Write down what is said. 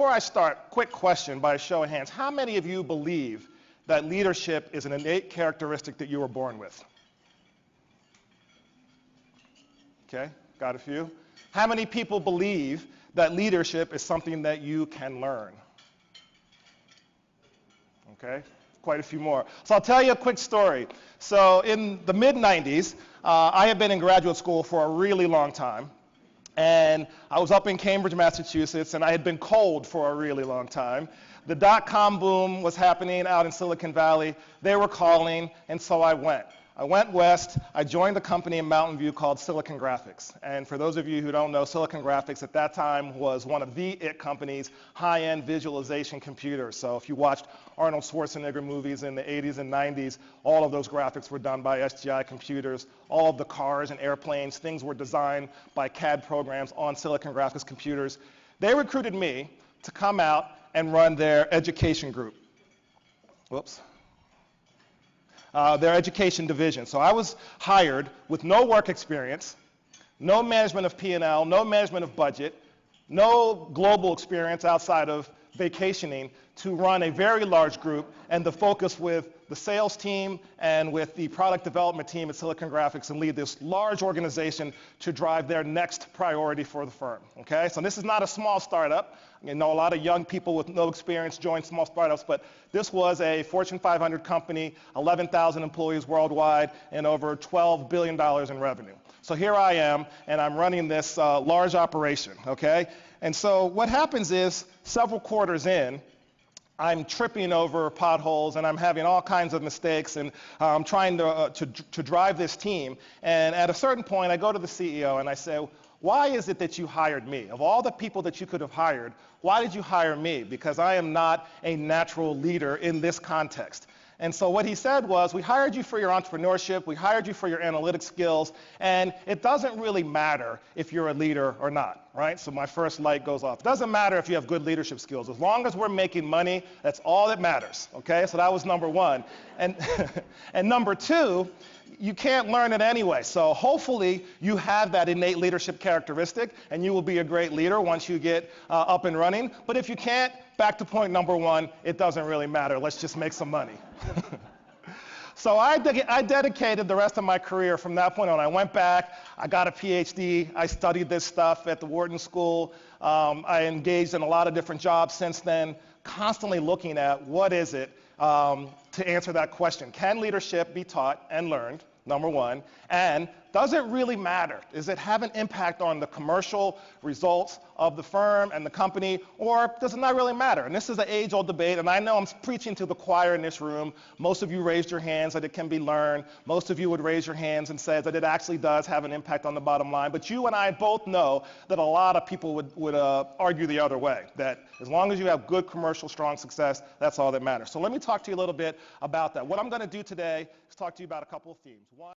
before I start, quick question by a show of hands. How many of you believe that leadership is an innate characteristic that you were born with? Okay, got a few. How many people believe that leadership is something that you can learn? Okay, quite a few more. So I'll tell you a quick story. So in the mid-90s, I had been in graduate school for a really long time. And I was up in Cambridge, Massachusetts, and I had been cold for a really long time. The dot-com boom was happening out in Silicon Valley. They were calling, and so I went. I went west. I joined a company in Mountain View called Silicon Graphics. And for those of you who don't know, Silicon Graphics at that time was one of the it companies, high-end visualization computers. So if you watched Arnold Schwarzenegger movies in the 80s and 90s, all of those graphics were done by SGI computers. All of the cars and airplanes, things were designed by CAD programs on Silicon Graphics computers. They recruited me to come out and run their education group. Whoops. Their education division. So I was hired with no work experience, no management of P&L, no management of budget, no global experience outside of vacationing to run a very large group, and the focus with the sales team and with the product development team at Silicon Graphics and lead this large organization to drive their next priority for the firm. Okay, so this is not a small startup. You know, a lot of young people with no experience join small startups, but this was a Fortune 500 company, 11,000 employees worldwide, and over $12 billion in revenue. So here I am, and I'm running this large operation, okay? And so what happens is, several quarters in, I'm tripping over potholes, and I'm having all kinds of mistakes, and I'm trying to drive this team. And at a certain point, I go to the CEO, and I say, why is it that you hired me? Of all the people that you could have hired, why did you hire me? Because I am not a natural leader in this context. And so what he said was, we hired you for your entrepreneurship, we hired you for your analytic skills, and it doesn't really matter if you're a leader or not, right? So my first light goes off. It doesn't matter if you have good leadership skills. As long as we're making money, that's all that matters, okay? So that was number one. And, and number two, you can't learn it anyway. So hopefully you have that innate leadership characteristic, and you will be a great leader once you get up and running. But if you can't, back to point number one, it doesn't really matter. Let's just make some money. So I dedicated the rest of my career from that point on. I went back, I got a PhD, I studied this stuff at the Wharton School. I engaged in a lot of different jobs since then, constantly looking at what is it to answer that question. Can leadership be taught and learned, number one? And does it really matter? Does it have an impact on the commercial results of the firm and the company, or does it not really matter? And this is an age-old debate, and I know I'm preaching to the choir in this room. Most of you raised your hands that it can be learned. Most of you would raise your hands and say that it actually does have an impact on the bottom line. But you and I both know that a lot of people would argue the other way, that as long as you have good commercial, strong success, that's all that matters. So let me talk to you a little bit about that. What I'm going to do today is talk to you about a couple of themes. One